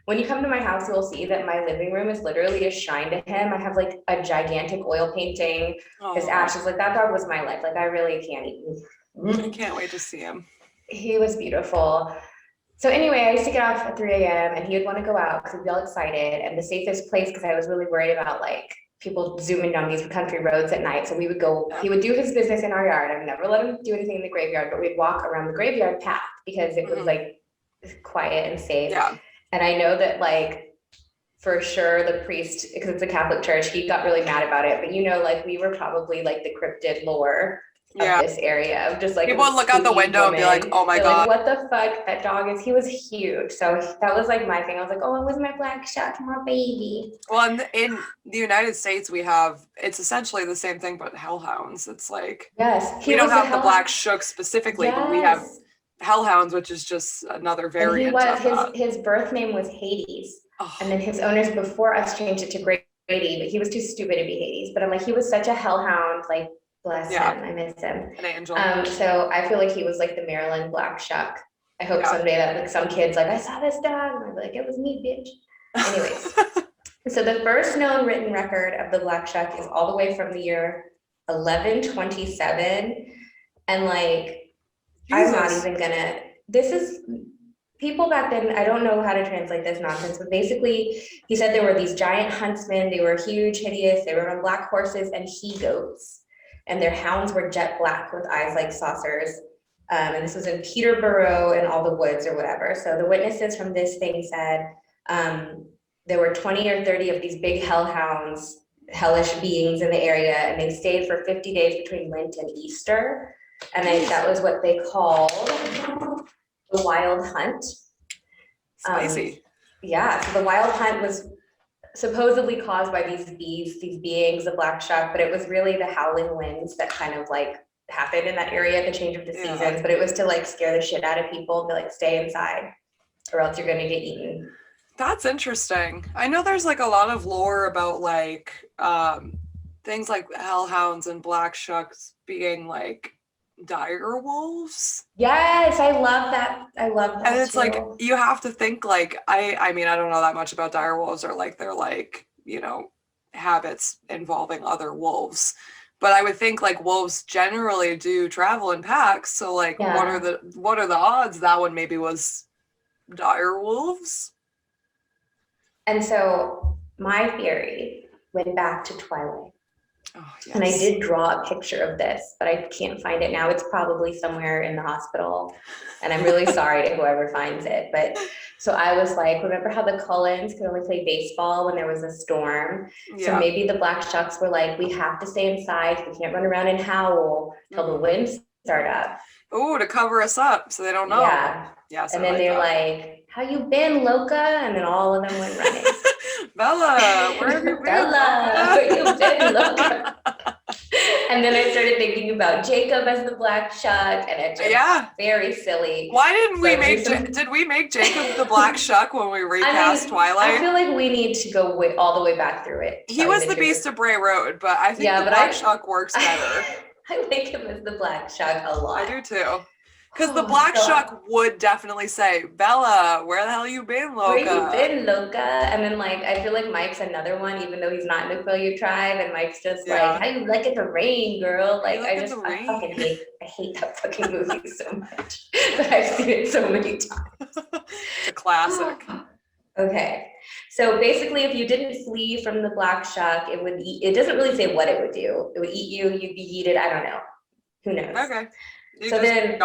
when you come to my house, you'll see that my living room is literally a shrine to him. I have like a gigantic oil painting, his ashes, like that dog was my life. Like I really can't even. I can't wait to see him. He was beautiful. So anyway, I used to get off at 3 a.m. and he would want to go out because he'd be all excited. And the safest place, because I was really worried about like people zooming down these country roads at night. So we would go, he would do his business in our yard. I've never let him do anything in the graveyard, but we'd walk around the graveyard path because it was like quiet and safe. Yeah. And I know that like, for sure the priest, because it's a Catholic church, he got really mad about it. But you know, like we were probably like the cryptid lore of this area of just like people would look out the window and be like, oh my god, like, what the fuck, that dog is. He was huge. So that was like my thing. I was like, oh, it was my Black Shuck, my baby. Well, in the United States it's essentially the same thing but hellhounds. It's like, we don't have the Black Shuck specifically, but we have hellhounds, which is just another variant of that. His birth name was Hades, and then his owners before us changed it to Grady, but he was too stupid to be Hades. But I'm like, he was such a hellhound, like bless him, I miss him. An angel. So I feel like he was like the Maryland Black Shuck. I hope someday that like some kids like, I saw this dog, and I'd be like, it was me, bitch. Anyways, so the first known written record of the Black Shuck is all the way from the year 1127, and like I'm not even gonna. This is people back then. I don't know how to translate this nonsense, but basically, he said there were these giant huntsmen. They were huge, hideous. They were on black horses and he-goats. And their hounds were jet black with eyes like saucers. And this was in Peterborough and all the woods or whatever. So the witnesses from this thing said there were 20 or 30 of these big hellhounds, hellish beings in the area, and they stayed for 50 days between Lent and Easter. And that was what they called the wild hunt. Spicy. Yeah, so the wild hunt was supposedly caused by these beings, the black shuck, but it was really the howling winds that kind of like happened in that area at the change of the seasons. But it was to like scare the shit out of people, be like, stay inside, or else you're gonna get eaten. That's interesting. I know there's like a lot of lore about like things like hellhounds and black shucks being like dire wolves. Yes, I love that. I love that. And it's too. like you have to think like I mean I don't know that much about dire wolves or like their like, you know, habits involving other wolves. But I would think like wolves generally do travel in packs. So like what are the odds that one maybe was dire wolves? And so my theory went back to Twilight. Oh, yes. And I did draw a picture of this, but I can't find it now. It's probably somewhere in the hospital. And I'm really sorry to whoever finds it. But so I was like, remember how the Cullens could only play baseball when there was a storm? Yeah. So maybe the Black Shucks were like, we have to stay inside. We can't run around and howl till the winds start up. Oh, to cover us up so they don't know. Yeah. Yes. And then they're like, how you been, Loca? And then all of them went running. Bella, where have you been? Bella, where you been, Loca? And then I started thinking about Jacob as the black shuck, and it just very silly. Why didn't we did we make Jacob the black shuck when we recast Twilight? I feel like we need to go all the way back through it. He was the Beast of Bray Road, but I think the black shuck works better. I like him as the black shuck a lot. I do too. Because the black shuck would definitely say, Bella, where the hell you been, Loca? Where you been, Loca? And then like, I feel like Mike's another one, even though he's not in the Quileute tribe, and Mike's just like, how you like it the rain, girl? Like, I hate that fucking movie so much. But I've seen it so many times. It's a classic. Okay. So basically, if you didn't flee from the black shuck, it would eat, it doesn't really say what it would do. It would eat you, you'd be yeeted, I don't know. Who knows? Okay. So then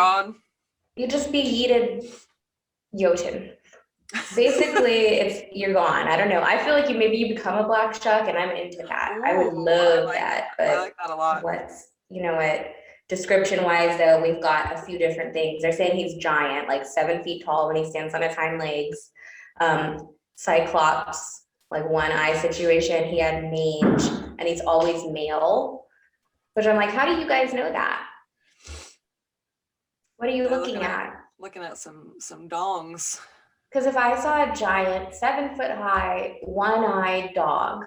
you just be yeeted Jotun. Basically, you're gone. I don't know. I feel like you become a black shuck, and I'm into that. I would love that. But I like that a lot. You know what? Description wise, though, we've got a few different things. They're saying he's giant, like 7 feet tall when he stands on his hind legs. Cyclops, like one eye situation. He had mange, and he's always male. Which I'm like, how do you guys know that? What are you looking at? Looking at some dongs. Because if I saw a giant 7 foot high, one-eyed dog,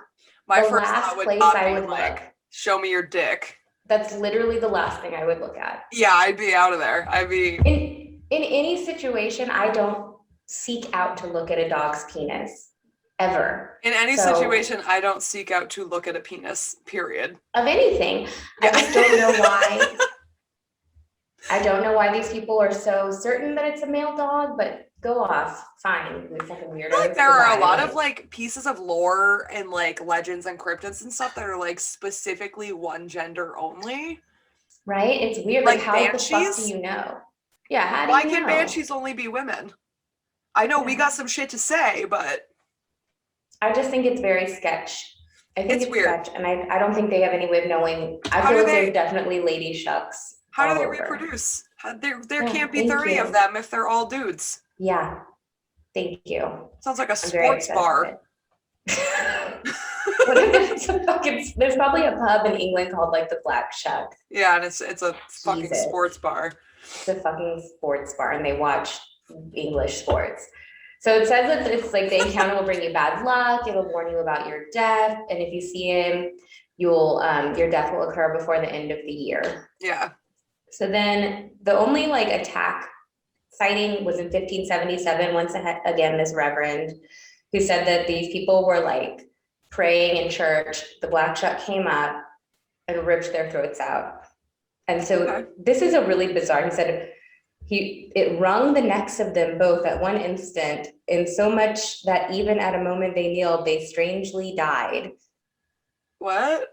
my first thought would be like, show me your dick. That's literally the last thing I would look at. Yeah, I'd be out of there. I'd be in any situation. I don't seek out to look at a dog's penis ever. In any situation, I don't seek out to look at a penis. Period. Of anything, I just don't know why. I don't know why these people are so certain that it's a male dog, but go off. Fine. Fucking weirdos. Like there are a lot of like pieces of lore and like legends and cryptids and stuff that are like specifically one gender only. Right? It's weird. Like how the fuck do you know? Yeah, how do you know? Why can banshees only be women? I know we got some shit to say, but I just think it's very sketch. I think it's weird. Sketch, and I don't think they have any way of knowing. I feel like there's definitely lady shucks. How do they reproduce? There can't be 30 of them if they're all dudes. Yeah. Thank you. Sounds like a sports bar. There's probably a pub in England called like the Black Shuck. Yeah, and it's a fucking sports bar. It's a fucking sports bar, and they watch English sports. So it says that it's like the encounter will bring you bad luck. It'll warn you about your death, and if you see him, your death will occur before the end of the year. Yeah. So then the only like attack sighting was in 1577. Once again, this reverend who said that these people were like praying in church. The black shuck came up and ripped their throats out. And so this is a really bizarre. He said it wrung the necks of them both at one instant, in so much that even at a moment they kneeled, they strangely died. What?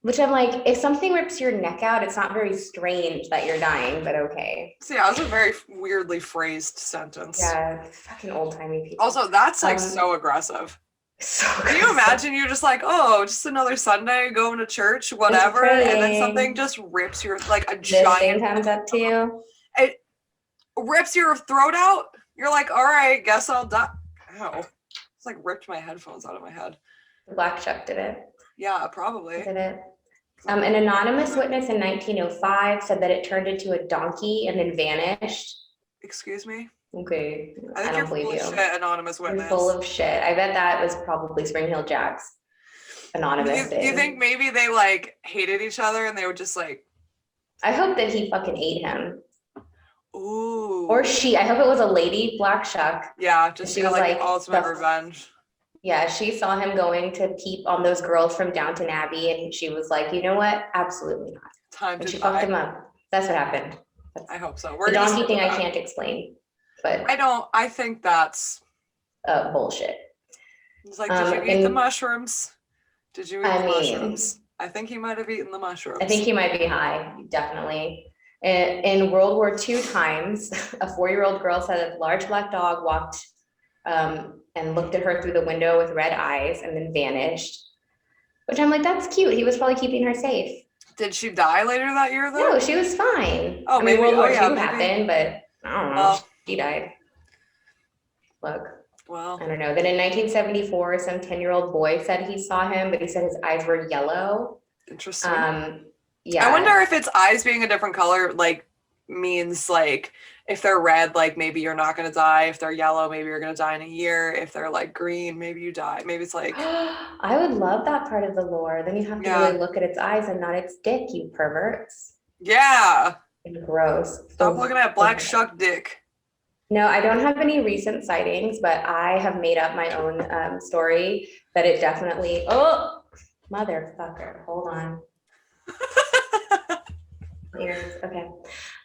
Which I'm like, if something rips your neck out, it's not very strange that you're dying, but okay. So yeah, that was a very weirdly phrased sentence. Yeah, fucking old-timey people. Also, that's like so aggressive. So Can you imagine you're just like, oh, just another Sunday, going to church, whatever, and then something just rips your, like a giant comes up to you. It rips your throat out. You're like, all right, guess I'll die. Ow. It's like ripped my headphones out of my head. The Black Shuck did it. Yeah, probably. Did it? An anonymous witness in 1905 said that it turned into a donkey and then vanished. Excuse me? Okay, I think don't you're believe full you. of shit, anonymous witness. You're full of shit. I bet that was probably Spring Hill Jack's anonymous thing. You think maybe they like hated each other and they were just like... I hope that he fucking ate him. Ooh. Or she. I hope it was a lady Black Shuck. Yeah, just she got was like like ultimate revenge. Yeah, she saw him going to peep on those girls from Downton Abbey, and she was like, you know what? Absolutely not. Time and to she die. fucked him up. That's what happened. I hope so. The donkey thing I can't explain, but I think that's bullshit. It's like, did you eat the mushrooms? Did you eat the mushrooms? I think he might have eaten the mushrooms. I think he might be high, definitely. In World War II times, a 4-year-old girl said a large black dog walked and looked at her through the window with red eyes and then vanished. Which I'm like, that's cute. He was probably keeping her safe. Did she die later that year though? No, she was fine. Oh, maybe World War II maybe. happened, but I don't know. She died. Look. Well, I don't know. Then in 1974, some 10-year-old boy said he saw him, but he said his eyes were yellow. Interesting. Yeah. I wonder if its eyes being a different color like means like if they're red, like maybe you're not gonna die. If they're yellow, maybe you're gonna die in a year. If they're like green, maybe you die. Maybe it's like I would love that part of the lore. Then you have to really look at its eyes and not its dick, you perverts. Yeah. Gross. Stop looking at Black Shuck dick. No, I don't have any recent sightings, but I have made up my own story that it definitely. Oh, motherfucker! Hold on. Okay.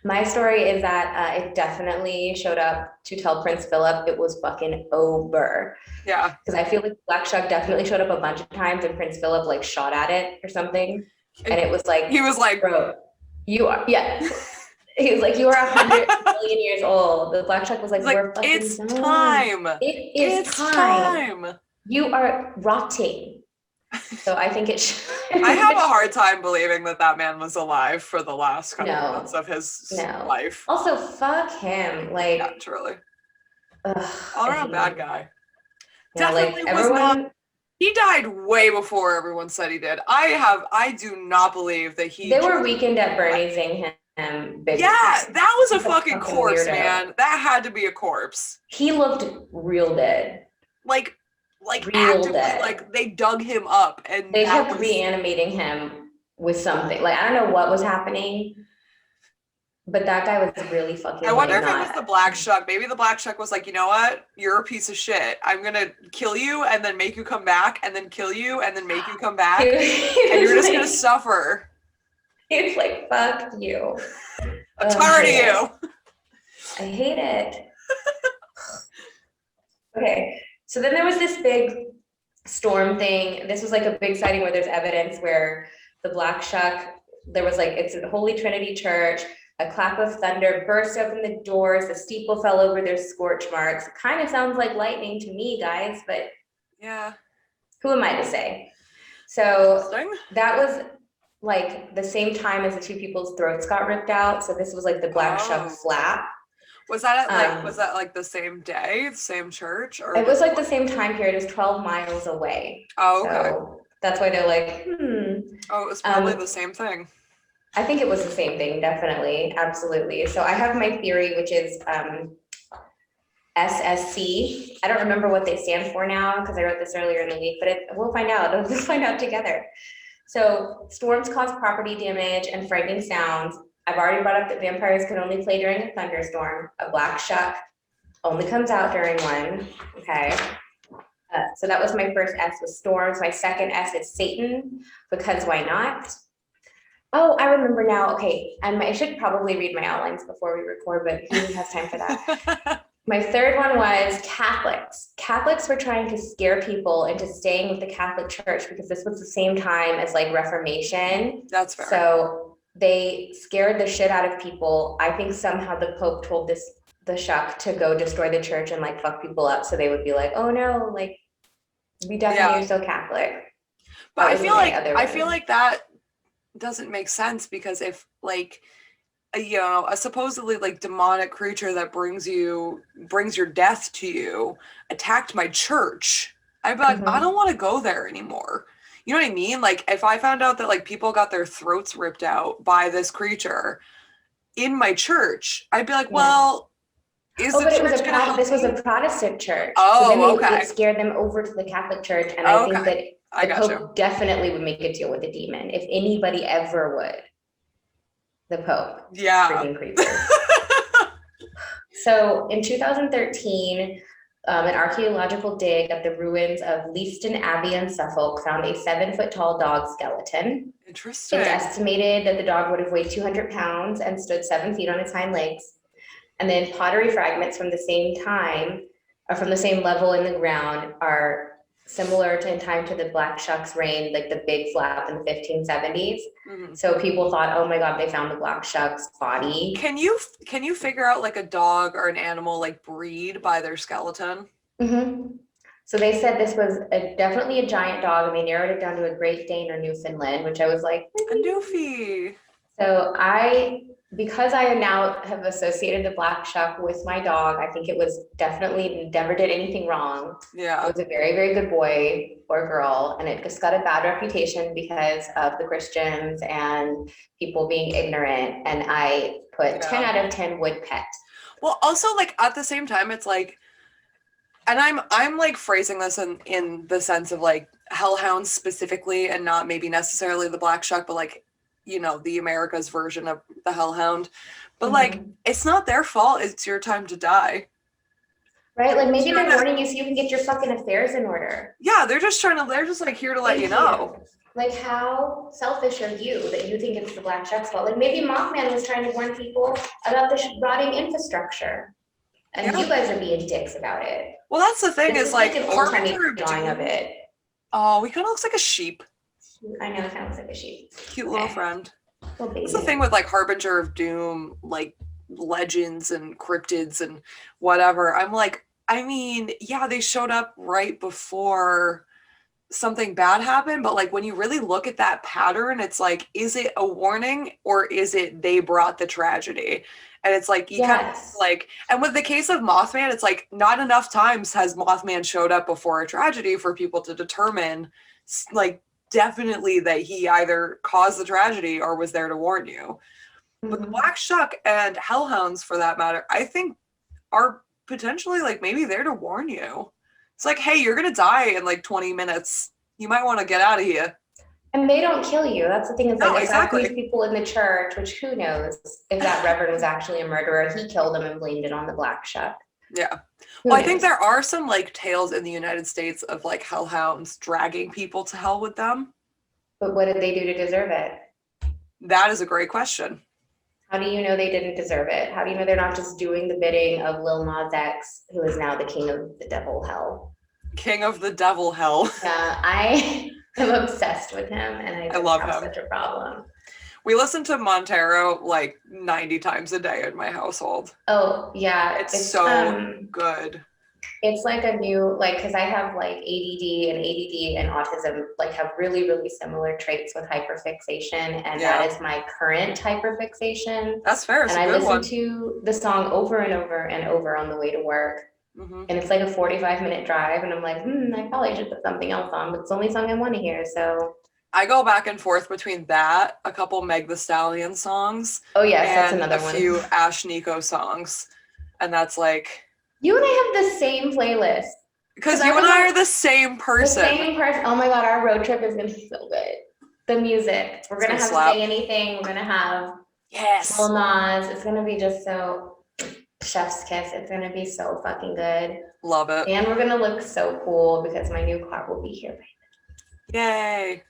My story is that it definitely showed up to tell Prince Phillip it was fucking over. Yeah. Because I feel like Black Shuck definitely showed up a bunch of times and Prince Phillip like shot at it or something. And it was like, he was like, bro, you are, yeah. He was like, you are 100 million years old. The Black Shuck was like, we're fucking it's done. time. It is time. You are rotting. So I think it should. I have a hard time believing that man was alive for the last couple months of his life. Also, fuck him. Like, yeah, truly. All around bad guy. Yeah, definitely like, was not. He died way before everyone said he did. I do not believe that he. They were Weekend at Bernie's-ing him. Yeah, that was a fucking corpse, weirdo. Man. That had to be a corpse. He looked real dead. Like real actively, dead. like they dug him up and they kept reanimating him with something. Like I don't know what was happening, but that guy was really fucking. I wonder if it was the Black Shuck. Maybe the Black Shuck was like, you know what? You're a piece of shit. I'm gonna kill you and then make you come back and then kill you and then make you come back and you're just gonna suffer. It's like fuck you. I'm tired of you. I hate it. Okay. So then there was this big storm thing. This was like a big sighting where there's evidence where the Black Shuck, there was like, it's a Holy Trinity Church, a clap of thunder burst open the doors, the steeple fell over, there's scorch marks. It kind of sounds like lightning to me, guys, but yeah, who am I to say? So that was like the same time as the two people's throats got ripped out. So this was like the Black Shuck flap. Was that at was that like the same day, the same church? Or it was like the same time period. It was 12 miles away. Oh, okay. So that's why they're like, Oh, it was probably the same thing. I think it was the same thing, definitely, absolutely. So I have my theory, which is SSC. I don't remember what they stand for now because I wrote this earlier in the week, but we'll find out. We'll find out together. So storms cause property damage and frightening sounds. I've already brought up that vampires can only play during a thunderstorm. A Black Shuck only comes out during one. Okay. So that was my first S was storms. My second S is Satan, because why not? Oh, I remember now. Okay. I should probably read my outlines before we record, but who has time for that? My third one was Catholics. Catholics were trying to scare people into staying with the Catholic Church because this was the same time as like Reformation. That's fair. So they scared the shit out of people. I think somehow the Pope told the Shuck to go destroy the church and like fuck people up. So they would be like, oh no, like we definitely are still Catholic. But I feel like that doesn't make sense because if like a supposedly like demonic creature that brings your death to you attacked my church, I'd be like, I don't want to go there anymore. You know what I mean? Like if I found out that like people got their throats ripped out by this creature in my church, I'd be like, well, is the church going to help this was me? a Protestant church. Oh, so then okay. it scared them over to the Catholic Church, and I think that I the got Pope definitely would make a deal with the demon if anybody ever would. The Pope. Yeah. Freaking creeper. So in 2013, an archaeological dig at the ruins of Leiston Abbey in Suffolk found a 7-foot-tall dog skeleton. Interesting. It's estimated that the dog would have weighed 200 pounds and stood 7 feet on its hind legs. And then pottery fragments from the same time, or from the same level in the ground, are similar in time to the Black Shuck's reign, like the big flap in the 1570s. So people thought, oh my God, they found the Black Shuck's body. Can you figure out like a dog or an animal like breed by their skeleton? So they said this was definitely a giant dog, and they narrowed it down to a Great Dane or Newfoundland, which I was like, a Newfie. So because I now have associated the Black Shuck with my dog, I think it was definitely never did anything wrong. Yeah. It was a very, very good boy or girl, and it just got a bad reputation because of the Christians and people being ignorant. And I put 10 out of 10 would pet. Well, also like at the same time, it's like, and I'm like phrasing this in the sense of like hellhounds specifically, and not maybe necessarily the Black Shuck, but like, the America's version of the hellhound. But like, it's not their fault. It's your time to die. Right? Like maybe they're warning you so you can get your fucking affairs in order. Yeah, they're just like here to let you know. Like, how selfish are you that you think it's the Black Shuck's fault? Like maybe Mothman was trying to warn people about the rotting infrastructure. And you guys are being dicks about it. Well, that's the thing, is like Harbinger of it. Oh, he kind of looks like a sheep. I know, it kind of looks like a sheep. Cute little friend. Little baby. That's the thing with like Harbinger of Doom, like legends and cryptids and whatever. I'm like, I mean, yeah, they showed up right before something bad happened, but like when you really look at that pattern, it's like, is it a warning or is it they brought the tragedy? And it's like, you kind of like, and with the case of Mothman, it's like not enough times has Mothman showed up before a tragedy for people to determine like definitely that he either caused the tragedy or was there to warn you. But the Black Shuck and hellhounds, for that matter, I think are potentially like maybe there to warn you. It's like, hey, you're gonna die in like 20 minutes. You might want to get out of here. And they don't kill you. That's the thing. It's like exactly. These people in the church, which who knows if that reverend was actually a murderer. He killed them and blamed it on the Black Shuck. Yeah. Well, I think there are some like tales in the United States of like hellhounds dragging people to hell with them. But what did they do to deserve it? That is a great question. How do you know they didn't deserve it? How do you know they're not just doing the bidding of Lil Nas X, who is now the king of the devil hell? King of the devil hell. Yeah, I am obsessed with him, and I love him. Such a problem. We listen to Montero like 90 times a day in my household. Oh yeah, it's so good. It's like a new, like, because I have like ADD and autism like have really, really similar traits with hyperfixation, and that is my current hyperfixation. That's fair. And I listen to the song over and over and over on the way to work. And it's like a 45-minute drive, and I'm like, I probably should put something else on, but it's the only song I want to hear. So I go back and forth between that, a couple Meg the Stallion songs. Oh yes, that's another one. A few Ash Nico songs, and that's like. You and I have the same playlist. Because you and I are the same person. The same person. Oh my God, our road trip is gonna be so good. The music. We're gonna have Say Anything. We're gonna have Lil Nas. It's gonna be just so. Chef's kiss. It's gonna be so fucking good. Love it. And we're gonna look so cool because my new car will be here. Yay.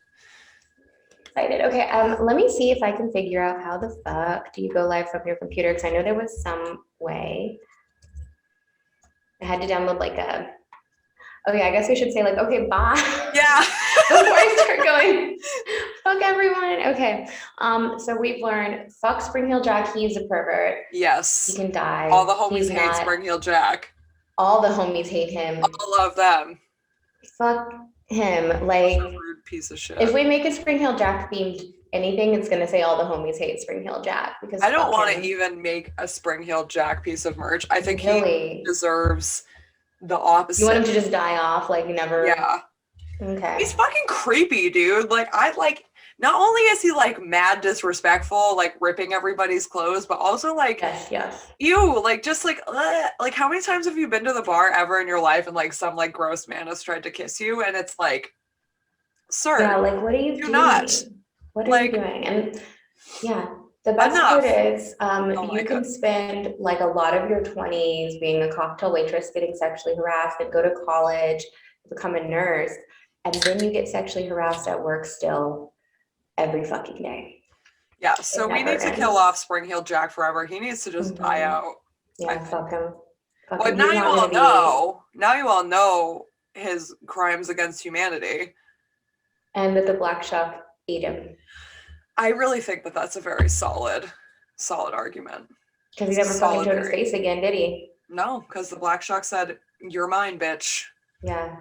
Excited. Okay, let me see if I can figure out how the fuck do you go live from your computer, because I know there was some way. I had to download like a. Okay, I guess we should say like, okay, bye. Yeah. Before I start going, fuck everyone. Okay. So we've learned, fuck Spring Heel Jack. He's a pervert. Yes. He can die. All the homies hate Spring Heel Jack. All the homies hate him. All of them. Fuck him. Like, a rude piece of shit. If we make a Spring Heel Jack themed anything, it's gonna say all the homies hate Spring Heel Jack because I don't want him. to even make a Spring Heel Jack piece of merch. I think Really? he deserves the opposite. You want him to just die off, like never? Yeah. Okay. He's fucking creepy, dude. Like, not only is he like mad disrespectful, like ripping everybody's clothes, but also like, yes. ew, like just like how many times have you been to the bar ever in your life and like some like gross man has tried to kiss you and it's like, sir, yeah, like what are you doing? Not. What are you doing? And yeah, the best Enough. part is you can spend like a lot of your 20s being a cocktail waitress, getting sexually harassed, and go to college, become a nurse, and then you get sexually harassed at work still every fucking day. Yeah, so we need to kill off Spring Heel Jack forever. He needs to just die out. Yeah, fuck him. But now you all know. Now you all know his crimes against humanity. And that the Black Shuck ate him. I really think that that's a very solid argument. Because he never fucking showed his face again, did he? No, because the Black Shuck said, "You're mine, bitch." Yeah,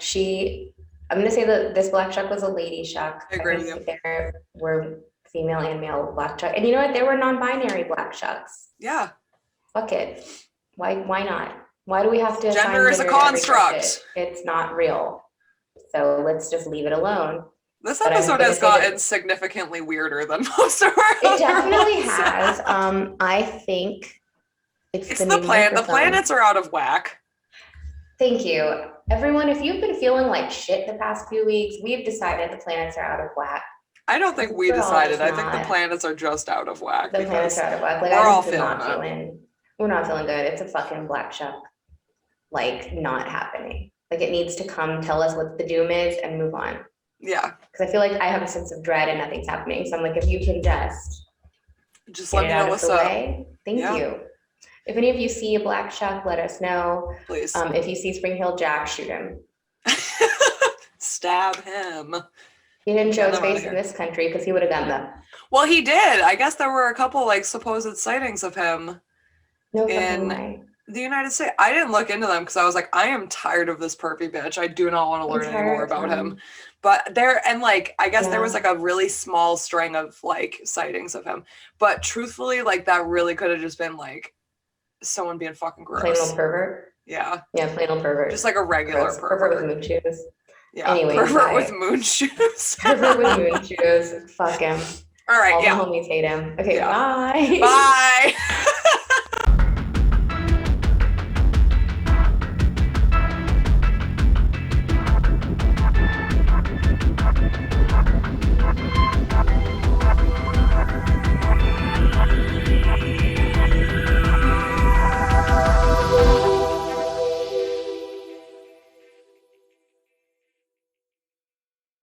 I'm gonna say that this Black Shuck was a lady Shuck. I agree with you. There were female and male Black Shuck, and you know what? There were non-binary Black Shucks. Yeah. Fuck it. Why not? Why do we have to? Gender is a construct. It's not real. So let's just leave it alone. This episode has gotten significantly weirder than most of our It definitely has. I think it's the plan. The planets are out of whack. Thank you. Everyone, if you've been feeling like shit the past few weeks, we've decided the planets are out of whack. I don't think we decided. I think the planets are just out of whack. The planets are out of whack. Like, we're all feeling we're not feeling good. It's a fucking Black Shuck, like, not happening. Like, it needs to come tell us what the doom is and move on. Yeah. Because I feel like I have a sense of dread and nothing's happening. So I'm like, if you can just let me know what's up. Thank you. If any of you see a Black Shuck, let us know. Please. If you see Spring Heel Jack, shoot him. Stab him. He didn't show his face in this country because he would have done that. Well, he did. I guess there were a couple like supposed sightings of him in the United States. I didn't look into them because I was like, I am tired of this perpy bitch. I do not want to learn any more about him. But I guess there was like a really small string of like sightings of him. But truthfully, like that really could have just been like someone being fucking gross. Plain old pervert. Yeah. Yeah, plain old pervert. Just like a regular pervert. Pervert with moon shoes. Yeah. Anyway, pervert with moon shoes. Pervert with moon shoes. Fuck him. All right. All the homies hate him. Okay. Yeah. Bye. Bye.